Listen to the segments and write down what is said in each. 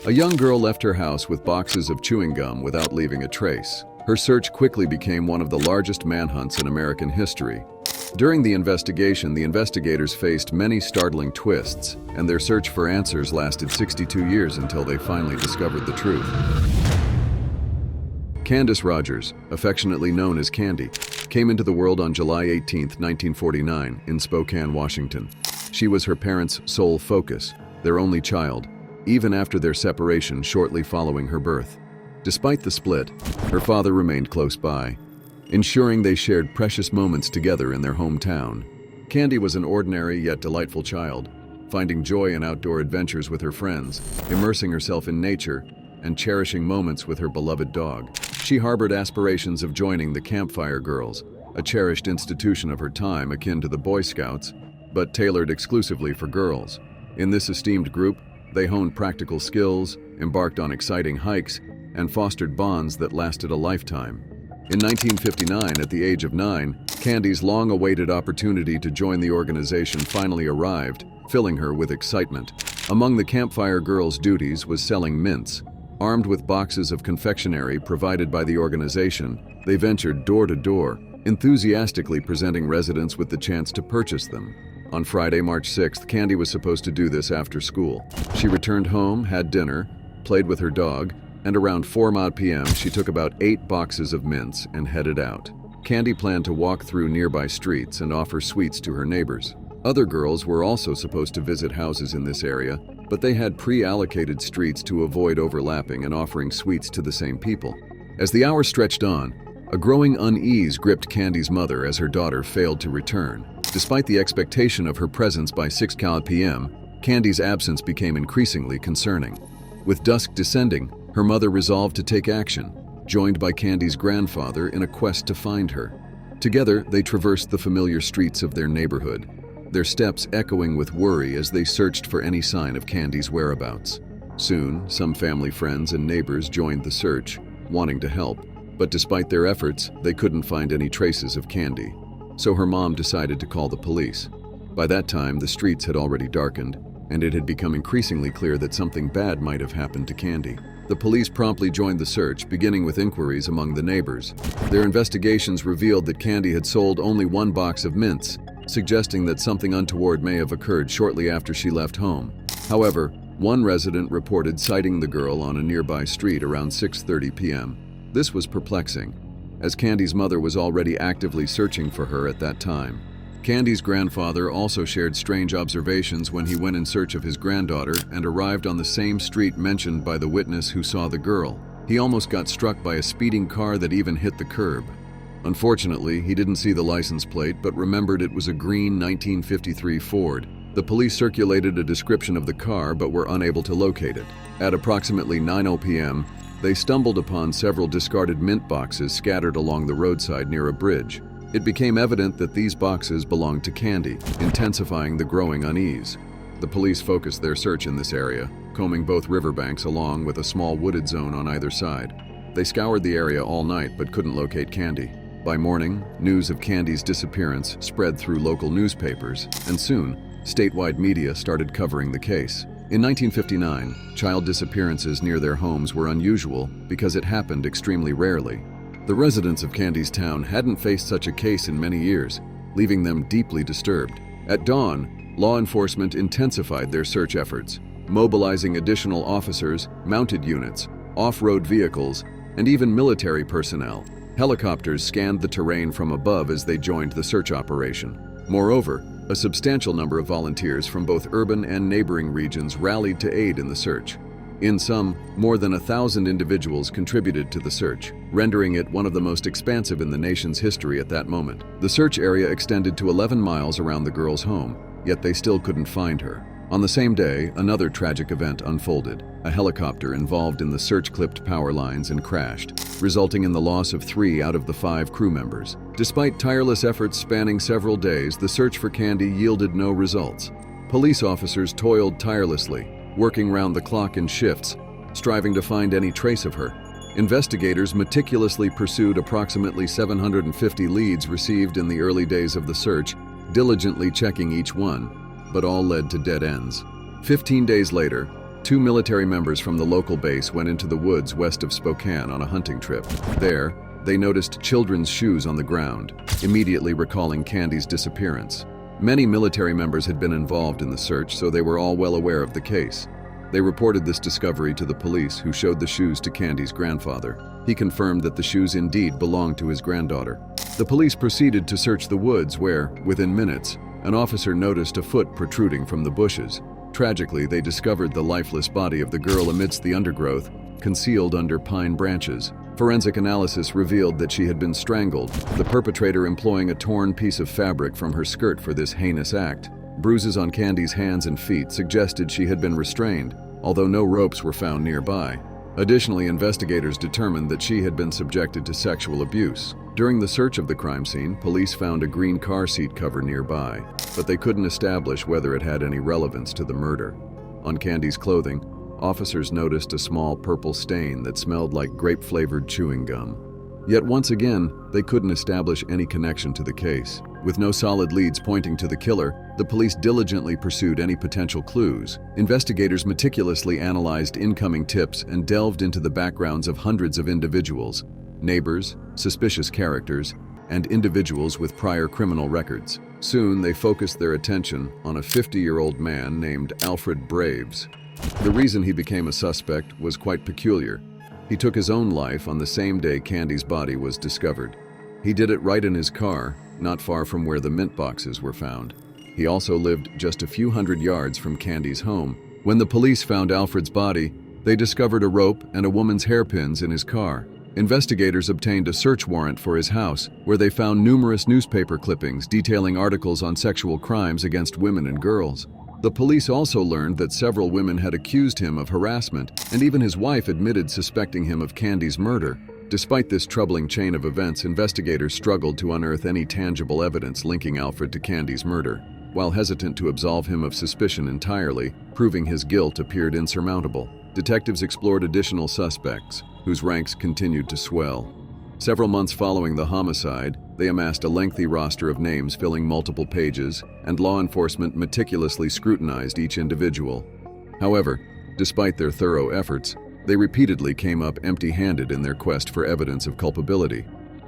A young girl left her house with boxes of chewing gum without leaving a trace. Her search quickly became one of the largest manhunts in American history. During the investigation, the investigators faced many startling twists, and their search for answers lasted 62 years until they finally discovered the truth. Candace Rogers, affectionately known as Candy, came into the world on July 18, 1949, in Spokane, Washington. She was her parents' sole focus, their only child, even after their separation shortly following her birth. Despite the split, her father remained close by, ensuring they shared precious moments together in their hometown. Candy was an ordinary yet delightful child, finding joy in outdoor adventures with her friends, immersing herself in nature, and cherishing moments with her beloved dog. She harbored aspirations of joining the Campfire Girls, a cherished institution of her time akin to the Boy Scouts, but tailored exclusively for girls. In this esteemed group, they honed practical skills, embarked on exciting hikes, and fostered bonds that lasted a lifetime. In 1959, at the age of 9, Candy's long-awaited opportunity to join the organization finally arrived, filling her with excitement. Among the Campfire Girls' duties was selling mints. Armed with boxes of confectionery provided by the organization, they ventured door to door, enthusiastically presenting residents with the chance to purchase them. On Friday, March 6th, Candy was supposed to do this after school. She returned home, had dinner, played with her dog, and around 4 p.m. she took about 8 boxes of mints and headed out. Candy planned to walk through nearby streets and offer sweets to her neighbors. Other girls were also supposed to visit houses in this area, but they had pre-allocated streets to avoid overlapping and offering sweets to the same people. As the hours stretched on, a growing unease gripped Candy's mother as her daughter failed to return. Despite the expectation of her presence by 6 p.m., Candy's absence became increasingly concerning. With dusk descending, her mother resolved to take action, joined by Candy's grandfather in a quest to find her. Together, they traversed the familiar streets of their neighborhood, their steps echoing with worry as they searched for any sign of Candy's whereabouts. Soon, some family friends and neighbors joined the search, wanting to help. But despite their efforts, they couldn't find any traces of Candy. So her mom decided to call the police. By that time, the streets had already darkened, and it had become increasingly clear that something bad might have happened to Candy. The police promptly joined the search, beginning with inquiries among the neighbors. Their investigations revealed that Candy had sold only 1 box of mints, suggesting that something untoward may have occurred shortly after she left home. However, one resident reported sighting the girl on a nearby street around 6:30 p.m. This was perplexing, as Candy's mother was already actively searching for her at that time. Candy's grandfather also shared strange observations when he went in search of his granddaughter and arrived on the same street mentioned by the witness who saw the girl. He almost got struck by a speeding car that even hit the curb. Unfortunately, he didn't see the license plate but remembered it was a green 1953 Ford. The police circulated a description of the car but were unable to locate it. At approximately 9:00 p.m., they stumbled upon several discarded mint boxes scattered along the roadside near a bridge. It became evident that these boxes belonged to Candy, intensifying the growing unease. The police focused their search in this area, combing both riverbanks along with a small wooded zone on either side. They scoured the area all night but couldn't locate Candy. By morning, news of Candy's disappearance spread through local newspapers, and soon, statewide media started covering the case. In 1959, child disappearances near their homes were unusual because it happened extremely rarely. The residents of Candy's town hadn't faced such a case in many years, leaving them deeply disturbed. At dawn, law enforcement intensified their search efforts, mobilizing additional officers, mounted units, off-road vehicles, and even military personnel. Helicopters scanned the terrain from above as they joined the search operation. Moreover, a substantial number of volunteers from both urban and neighboring regions rallied to aid in the search. In sum, more than 1,000 individuals contributed to the search, rendering it one of the most expansive in the nation's history at that moment. The search area extended to 11 miles around the girl's home, yet they still couldn't find her. On the same day, another tragic event unfolded. A helicopter involved in the search clipped power lines and crashed, resulting in the loss of 3 out of the 5 crew members. Despite tireless efforts spanning several days, the search for Candy yielded no results. Police officers toiled tirelessly, working round the clock in shifts, striving to find any trace of her. Investigators meticulously pursued approximately 750 leads received in the early days of the search, diligently checking each one, but all led to dead ends. 15 days later, Two military members from the local base went into the woods west of Spokane on a hunting trip. There, they noticed children's shoes on the ground, immediately recalling Candy's disappearance. Many military members had been involved in the search, so they were all well aware of the case. They reported this discovery to the police, who showed the shoes to Candy's grandfather. He confirmed that the shoes indeed belonged to his granddaughter. The police proceeded to search the woods where, within minutes, an officer noticed a foot protruding from the bushes. Tragically, they discovered the lifeless body of the girl amidst the undergrowth, concealed under pine branches. Forensic analysis revealed that she had been strangled, the perpetrator employing a torn piece of fabric from her skirt for this heinous act. Bruises on Candy's hands and feet suggested she had been restrained, although no ropes were found nearby. Additionally, investigators determined that she had been subjected to sexual abuse. During the search of the crime scene, police found a green car seat cover nearby, but they couldn't establish whether it had any relevance to the murder. On Candy's clothing, officers noticed a small purple stain that smelled like grape-flavored chewing gum. Yet once again, they couldn't establish any connection to the case. With no solid leads pointing to the killer, the police diligently pursued any potential clues. Investigators meticulously analyzed incoming tips and delved into the backgrounds of hundreds of individuals, neighbors, suspicious characters, and individuals with prior criminal records. Soon, they focused their attention on a 50-year-old man named Alfred Braves. The reason he became a suspect was quite peculiar. He took his own life on the same day Candy's body was discovered. He did it right in his car, not far from where the mint boxes were found. He also lived just a few hundred yards from Candy's home. When the police found Alfred's body, they discovered a rope and a woman's hairpins in his car. Investigators obtained a search warrant for his house, where they found numerous newspaper clippings detailing articles on sexual crimes against women and girls. The police also learned that several women had accused him of harassment, and even his wife admitted suspecting him of Candy's murder. Despite this troubling chain of events, investigators struggled to unearth any tangible evidence linking Alfred to Candy's murder. While hesitant to absolve him of suspicion entirely, proving his guilt appeared insurmountable. Detectives explored additional suspects, whose ranks continued to swell. Several months following the homicide, they amassed a lengthy roster of names filling multiple pages, and law enforcement meticulously scrutinized each individual. However, despite their thorough efforts, they repeatedly came up empty-handed in their quest for evidence of culpability.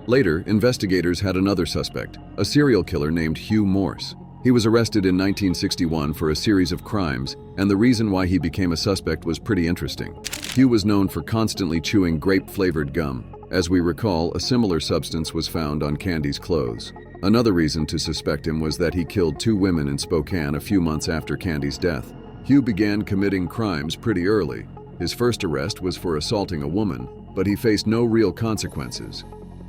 Later, investigators had another suspect, a serial killer named Hugh Morse. He was arrested in 1961 for a series of crimes, and the reason why he became a suspect was pretty interesting. Hugh was known for constantly chewing grape-flavored gum. As we recall, a similar substance was found on Candy's clothes. Another reason to suspect him was that he killed two women in Spokane a few months after Candy's death. Hugh began committing crimes pretty early. His first arrest was for assaulting a woman, but he faced no real consequences.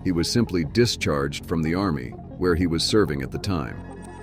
He was simply discharged from the army, where he was serving at the time.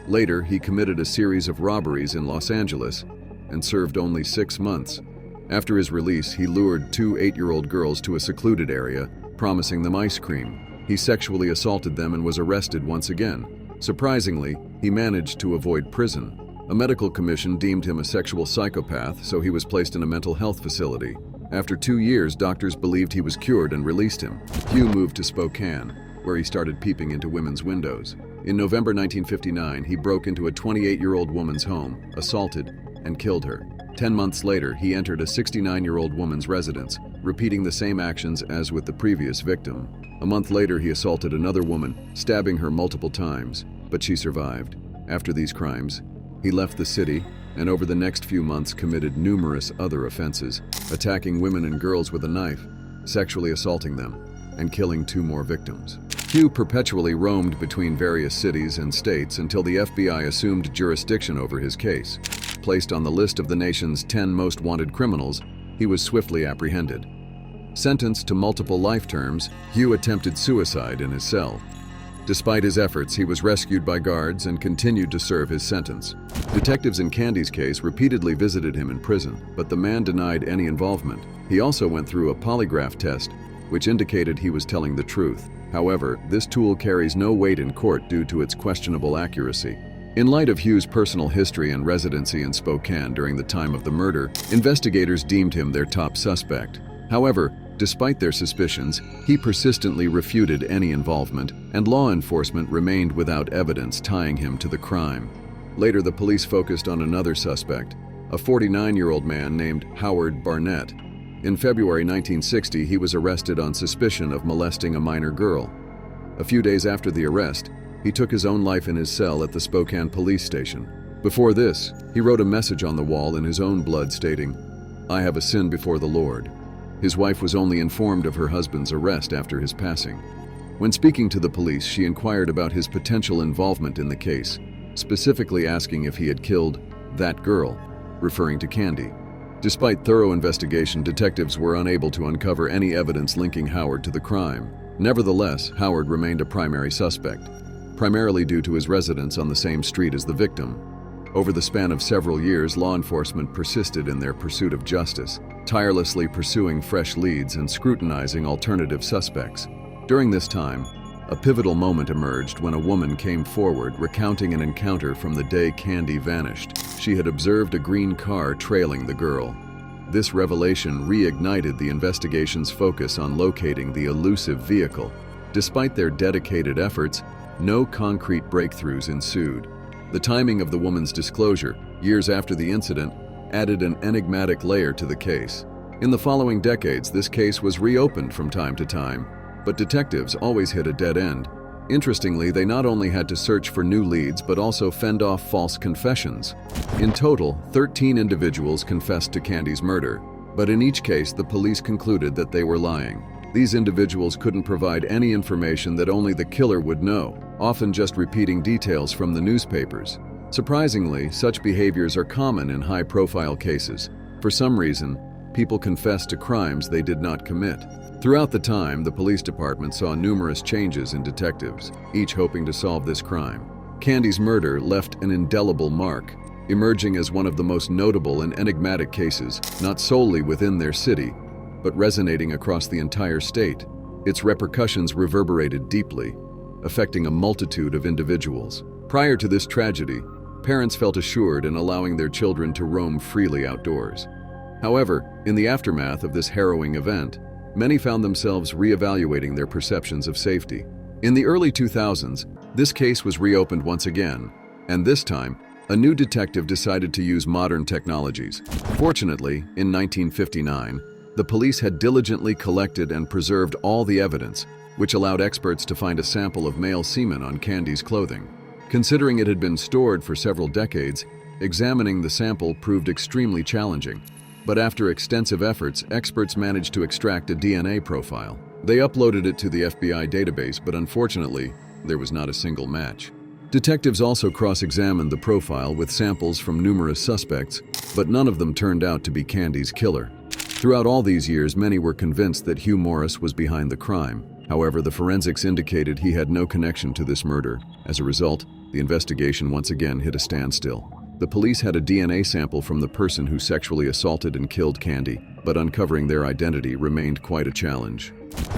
Later, he committed a series of robberies in Los Angeles and served only 6 months. After his release, he lured two 8-year-old girls to a secluded area, promising them ice cream. He sexually assaulted them and was arrested once again. Surprisingly, he managed to avoid prison. A medical commission deemed him a sexual psychopath, so he was placed in a mental health facility. After 2 years, doctors believed he was cured and released him. Hugh moved to Spokane, where he started peeping into women's windows. In November 1959, he broke into a 28-year-old woman's home, assaulted, and killed her. 10 months later, he entered a 69-year-old woman's residence, repeating the same actions as with the previous victim. A month later, he assaulted another woman, stabbing her multiple times, but she survived. After these crimes, he left the city and over the next few months committed numerous other offenses, attacking women and girls with a knife, sexually assaulting them, and killing 2 more victims. Hugh perpetually roamed between various cities and states until the FBI assumed jurisdiction over his case. Placed on the list of the nation's 10 most wanted criminals, he was swiftly apprehended. Sentenced to multiple life terms, Hugh attempted suicide in his cell. Despite his efforts, he was rescued by guards and continued to serve his sentence. Detectives in Candy's case repeatedly visited him in prison, but the man denied any involvement. He also went through a polygraph test, which indicated he was telling the truth. However, this tool carries no weight in court due to its questionable accuracy. In light of Hugh's personal history and residency in Spokane during the time of the murder, investigators deemed him their top suspect. However, despite their suspicions, he persistently refuted any involvement, and law enforcement remained without evidence tying him to the crime. Later, the police focused on another suspect, a 49-year-old man named Howard Barnett. In February 1960, he was arrested on suspicion of molesting a minor girl. A few days after the arrest, he took his own life in his cell at the Spokane police station. Before this, he wrote a message on the wall in his own blood stating, "I have a sin before the Lord." His wife was only informed of her husband's arrest after his passing. When speaking to the police, she inquired about his potential involvement in the case, specifically asking if he had killed that girl, referring to Candy. Despite thorough investigation, detectives were unable to uncover any evidence linking Howard to the crime. Nevertheless, Howard remained a primary suspect, primarily due to his residence on the same street as the victim. Over the span of several years, law enforcement persisted in their pursuit of justice, tirelessly pursuing fresh leads and scrutinizing alternative suspects. During this time, a pivotal moment emerged when a woman came forward recounting an encounter from the day Candy vanished. She had observed a green car trailing the girl. This revelation reignited the investigation's focus on locating the elusive vehicle. Despite their dedicated efforts, no concrete breakthroughs ensued. The timing of the woman's disclosure, years after the incident, added an enigmatic layer to the case. In the following decades, this case was reopened from time to time, but detectives always hit a dead end. Interestingly, they not only had to search for new leads, but also fend off false confessions. In total, 13 individuals confessed to Candy's murder, but in each case, the police concluded that they were lying. These individuals couldn't provide any information that only the killer would know, often just repeating details from the newspapers. Surprisingly, such behaviors are common in high-profile cases. For some reason, people confess to crimes they did not commit. Throughout the time, the police department saw numerous changes in detectives, each hoping to solve this crime. Candy's murder left an indelible mark, emerging as one of the most notable and enigmatic cases, not solely within their city, but resonating across the entire state. Its repercussions reverberated deeply, affecting a multitude of individuals. Prior to this tragedy, parents felt assured in allowing their children to roam freely outdoors. However, in the aftermath of this harrowing event, many found themselves reevaluating their perceptions of safety. In the early 2000s, this case was reopened once again, and this time, a new detective decided to use modern technologies. Fortunately, in 1959, the police had diligently collected and preserved all the evidence, which allowed experts to find a sample of male semen on Candy's clothing. Considering it had been stored for several decades, examining the sample proved extremely challenging. But after extensive efforts, experts managed to extract a DNA profile. They uploaded it to the FBI database, but unfortunately, there was not a single match. Detectives also cross-examined the profile with samples from numerous suspects, but none of them turned out to be Candy's killer. Throughout all these years, many were convinced that Hugh Morris was behind the crime. However, the forensics indicated he had no connection to this murder. As a result, the investigation once again hit a standstill. The police had a DNA sample from the person who sexually assaulted and killed Candy, but uncovering their identity remained quite a challenge.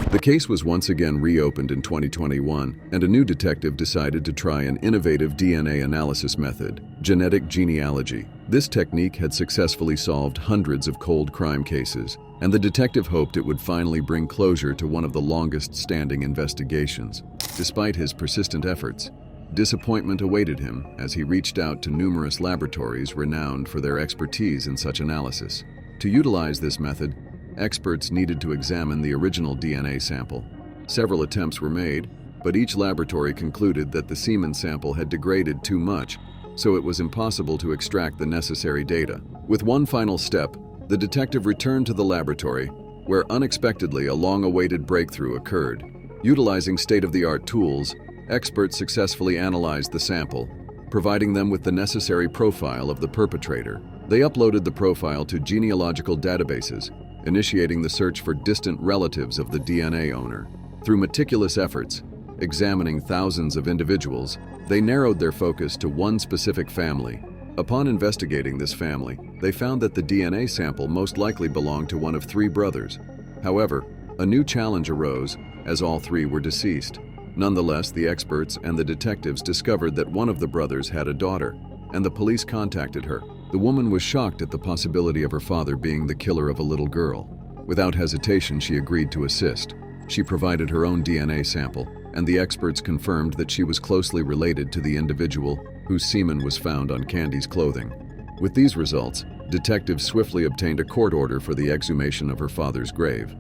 The case was once again reopened in 2021, and a new detective decided to try an innovative DNA analysis method, genetic genealogy. This technique had successfully solved hundreds of cold crime cases, and the detective hoped it would finally bring closure to one of the longest-standing investigations. Despite his persistent efforts, disappointment awaited him as he reached out to numerous laboratories renowned for their expertise in such analysis. To utilize this method, experts needed to examine the original DNA sample. Several attempts were made, but each laboratory concluded that the semen sample had degraded too much, so it was impossible to extract the necessary data. With one final step, the detective returned to the laboratory, where unexpectedly a long-awaited breakthrough occurred. Utilizing state-of-the-art tools, experts successfully analyzed the sample, providing them with the necessary profile of the perpetrator. They uploaded the profile to genealogical databases, initiating the search for distant relatives of the DNA owner. Through meticulous efforts, examining thousands of individuals, they narrowed their focus to one specific family. Upon investigating this family, they found that the DNA sample most likely belonged to one of three brothers. However, a new challenge arose, as all three were deceased. Nonetheless, the experts and the detectives discovered that one of the brothers had a daughter, and the police contacted her. The woman was shocked at the possibility of her father being the killer of a little girl. Without hesitation, she agreed to assist. She provided her own DNA sample, and the experts confirmed that she was closely related to the individual whose semen was found on Candy's clothing. With these results, detectives swiftly obtained a court order for the exhumation of her father's grave.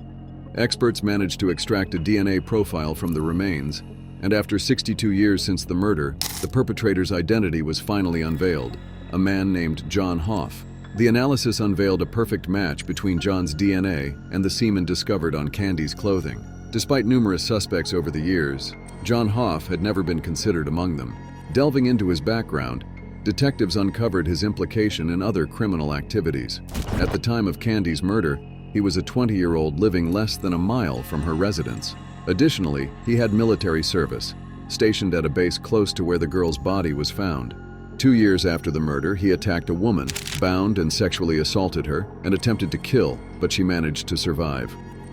Experts managed to extract a DNA profile from the remains, and after 62 years since the murder, the perpetrator's identity was finally unveiled, a man named John Hoff. The analysis unveiled a perfect match between John's DNA and the semen discovered on Candy's clothing. Despite numerous suspects over the years, John Hoff had never been considered among them. Delving into his background, detectives uncovered his implication in other criminal activities. At the time of Candy's murder, he was a 20-year-old living less than a mile from her residence. Additionally, he had military service, stationed at a base close to where the girl's body was found. 2 years after the murder, he attacked a woman, bound and sexually assaulted her, and attempted to kill, but she managed to survive.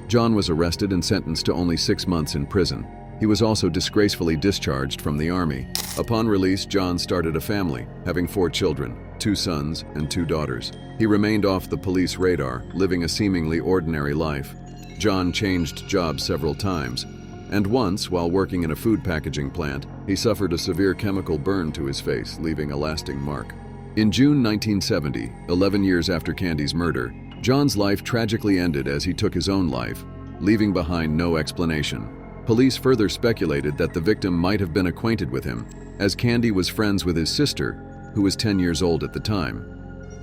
John was arrested and sentenced to only 6 months in prison. He was also disgracefully discharged from the army. Upon release, John started a family, having 4 children, 2 sons and 2 daughters. He remained off the police radar, living a seemingly ordinary life. John changed jobs several times, and once, while working in a food packaging plant, he suffered a severe chemical burn to his face, leaving a lasting mark. In June 1970, 11 years after Candy's murder, John's life tragically ended as he took his own life, leaving behind no explanation. Police further speculated that the victim might have been acquainted with him, as Candy was friends with his sister, who was 10 years old at the time.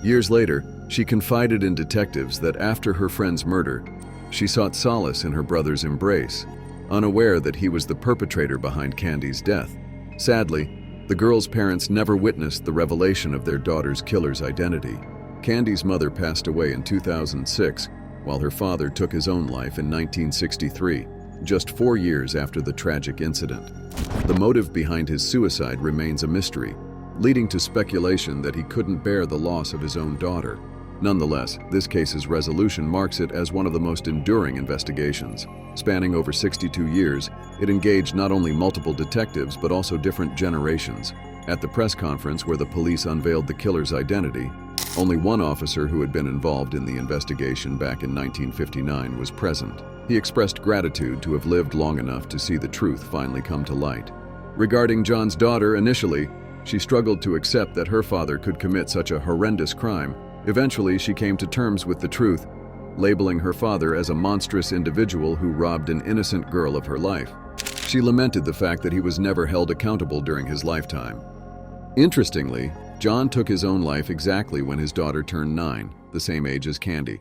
Years later, she confided in detectives that after her friend's murder, she sought solace in her brother's embrace, unaware that he was the perpetrator behind Candy's death. Sadly, the girl's parents never witnessed the revelation of their daughter's killer's identity. Candy's mother passed away in 2006, while her father took his own life in 1963, just 4 years after the tragic incident. The motive behind his suicide remains a mystery, leading to speculation that he couldn't bear the loss of his own daughter. Nonetheless, this case's resolution marks it as one of the most enduring investigations. Spanning over 62 years, it engaged not only multiple detectives but also different generations. At the press conference where the police unveiled the killer's identity, only one officer who had been involved in the investigation back in 1959 was present. He expressed gratitude to have lived long enough to see the truth finally come to light. Regarding John's daughter, initially, she struggled to accept that her father could commit such a horrendous crime. Eventually, she came to terms with the truth, labeling her father as a monstrous individual who robbed an innocent girl of her life. She lamented the fact that he was never held accountable during his lifetime. Interestingly, John took his own life exactly when his daughter turned 9, the same age as Candy.